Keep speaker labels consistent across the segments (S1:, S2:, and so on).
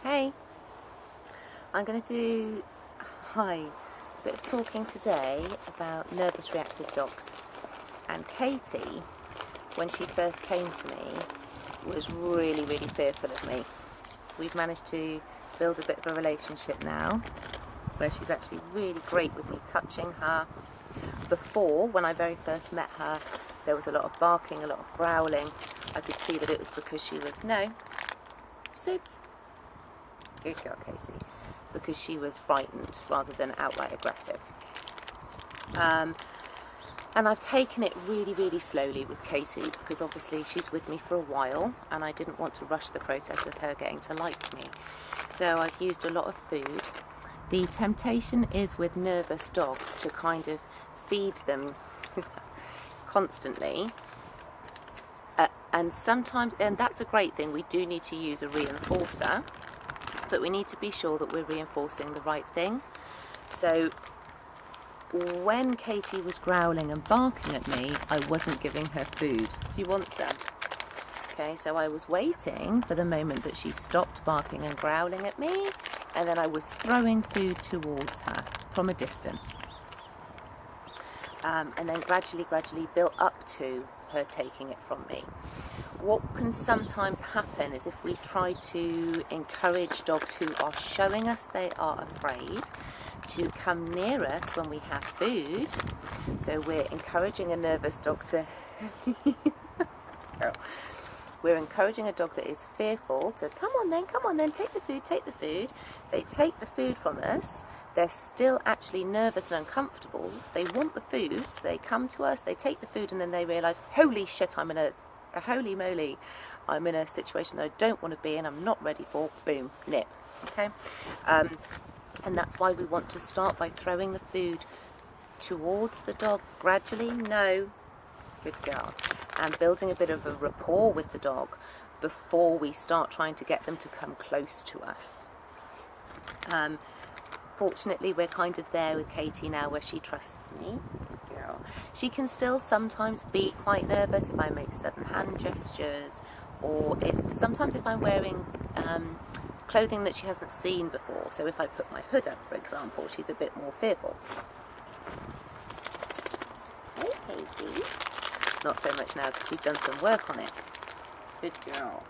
S1: Hey, I'm going to do a bit of talking today about nervous reactive dogs. And Katie, when she first came to me, was really fearful of me. We've managed to build a bit of a relationship now where she's actually really great with me touching her. Before, when I very first met her, there was a lot of barking, a lot of growling. I could see that it was because she was, no, sit. Good girl, Katie, because she was frightened rather than outright aggressive. And I've taken it really slowly with Katie because obviously she's with me for a while and I didn't want to rush the process of her getting to like me. So I've used a lot of food. The temptation is with nervous dogs to kind of feed them constantly. And sometimes, and that's a great thing, we do need to use a reinforcer, but we need to be sure that we're reinforcing the right thing. So when Katie was growling and barking at me, I wasn't giving her food. Do you want some? Okay, so I was waiting for the moment that she stopped barking and growling at me, and then I was throwing food towards her from a distance. And then gradually built up to her taking it from me. What can sometimes happen is if we try to encourage dogs who are showing us they are afraid to come near us when we have food. So we're encouraging a nervous dog to we're encouraging a dog that is fearful to come on then, take the food. They take the food from us. They're still actually nervous and uncomfortable. They want the food, so they come to us, they take the food, and then they realise, holy shit, I'm in a holy moly, I'm in a situation that I don't want to be in, I'm not ready for, boom, nip, okay? And that's why we want to start by throwing the food towards the dog gradually, no, good girl, and building a bit of a rapport with the dog before we start trying to get them to come close to us. Fortunately, we're kind of there with Katie now where she trusts me. Good girl. She can still sometimes be quite nervous if I make sudden hand gestures, or sometimes if I'm wearing clothing that she hasn't seen before. So if I put my hood up, for example, she's a bit more fearful. Hey, Katie. Not so much now because we've done some work on it. Good girl.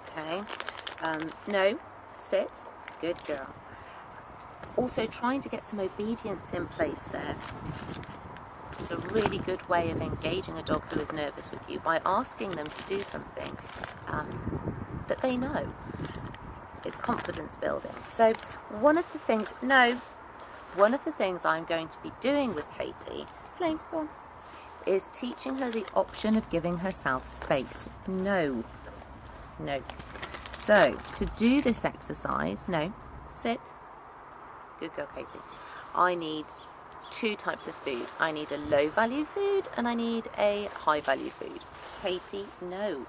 S1: Okay. No, sit. Good girl. Also trying to get some obedience in place there. It's a really good way of engaging a dog who is nervous with you by asking them to do something that they know. It's confidence building. So one of the things I'm going to be doing with Katie, Flame, go on, is teaching her the option of giving herself space. No. So to do this exercise, no, sit. Good girl, Katie. I need two types of food. I need a low value food and I need a high value food. Katie, no.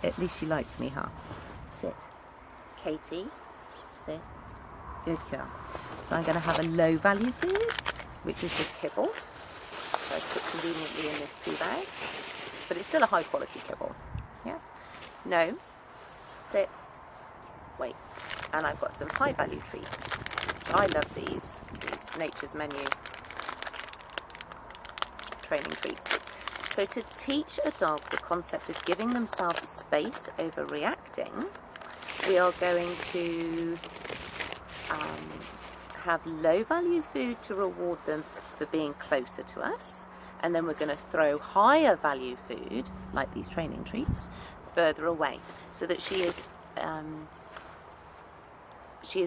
S1: At least she likes me, huh? Sit. Katie, sit. Good girl. So I'm going to have a low value food, which is this kibble. So I put conveniently in this poo bag. But it's still a high quality kibble. Yeah. No. Sit. Wait. And I've got some high value treats. I love these Nature's Menu training treats. So to teach a dog the concept of giving themselves space over reacting, we are going to have low value food to reward them for being closer to us, and then we're going to throw higher value food, like these training treats, further away, so that she is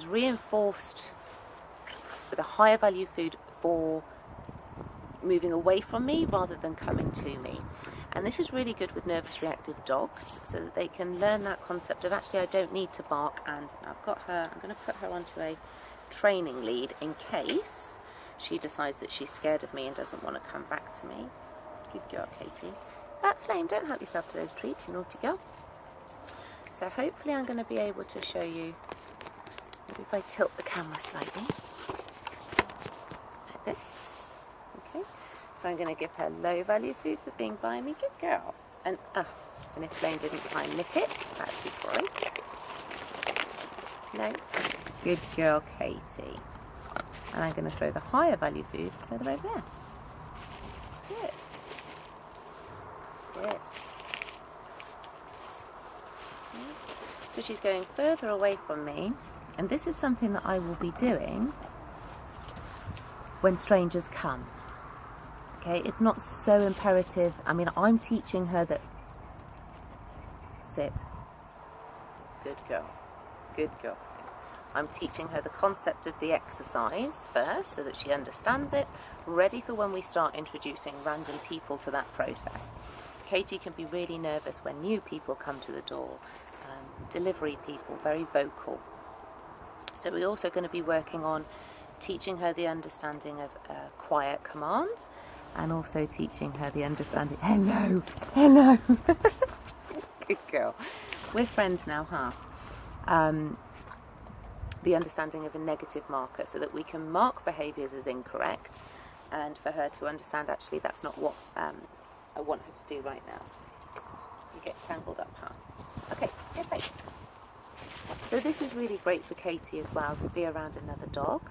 S1: reinforced with a higher value food for moving away from me rather than coming to me. And this is really good with nervous reactive dogs so that they can learn that concept of actually I don't need to bark, and I've got her, I'm going to put her onto a training lead in case she decides that she's scared of me and doesn't want to come back to me. Good girl, Katie. Flame, don't help yourself to those treats, you naughty girl. So hopefully I'm going to be able to show you. Maybe if I tilt the camera slightly, like this, okay. So I'm going to give her low value food for being by me, good girl, and And if Flame didn't try and nick it, that'd be great. No. Good girl, Katie. And I'm going to throw the higher value food further over there. Good. Good. So she's going further away from me, and this is something that I will be doing when strangers come. Okay, it's not so imperative. I mean, I'm teaching her that. Sit. Good girl. Good girl. I'm teaching her the concept of the exercise first so that she understands it, ready for when we start introducing random people to that process. Katie can be really nervous when new people come to the door, delivery people, very vocal. So we're also going to be working on teaching her the understanding of quiet command, and also teaching her the understanding, hello, hello. Good girl. We're friends now, huh? The understanding of a negative marker, so that we can mark behaviours as incorrect, and for her to understand actually that's not what I want her to do right now. You get tangled up, huh? Okay, get back. So this is really great for Katie as well, to be around another dog.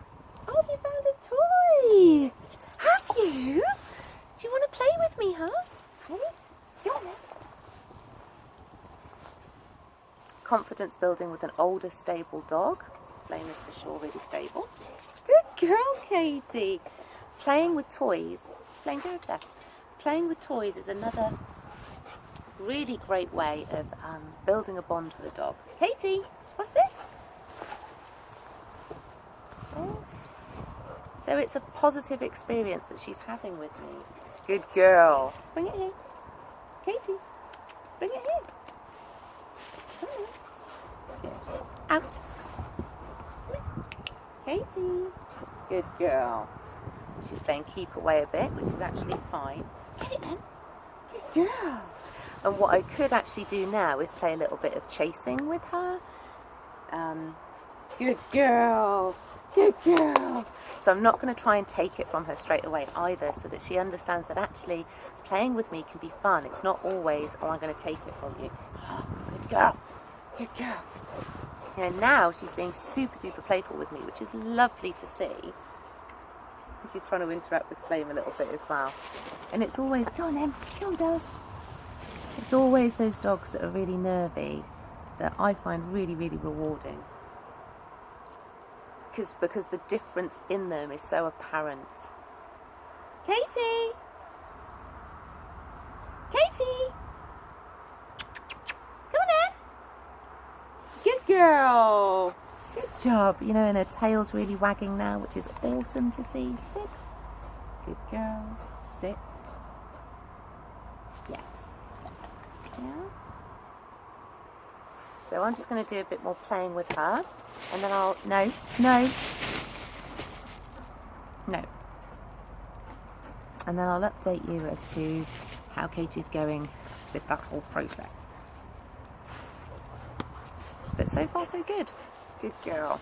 S1: Oh, you found a toy! Have you? Do you want to play with me, huh? Hey, sit there. Confidence building with an older, stable dog. Flame is for sure really stable. Good girl, Katie. Playing with toys. Flame, go over there. Playing with toys is another really great way of building a bond with a dog. Katie, what's this? Oh. So it's a positive experience that she's having with me. Good girl. Bring it here. Katie, bring it here. Come on. Good. Out. Katie. Good girl. She's playing keep away a bit, which is actually fine. Get it then. Good girl. And what I could actually do now is play a little bit of chasing with her. Good girl. Good girl. So I'm not going to try and take it from her straight away either, so that she understands that actually playing with me can be fun. It's not always, oh, I'm going to take it from you. Oh, good girl. Good girl. You know, now she's being super duper playful with me, which is lovely to see. And she's trying to interact with Flame a little bit as well. And it's always, go on then, come on girls. It's always those dogs that are really nervy that I find really, really rewarding. Because the difference in them is so apparent. Katie! Katie! Come on then! Good girl! Good job. You know, and her tail's really wagging now, which is awesome to see. Sit. Good girl. Sit. Yes. Yeah. So I'm just going to do a bit more playing with her, and then I'll, no. And then I'll update you as to how Katie's going with that whole process. But so far so good. Good girl.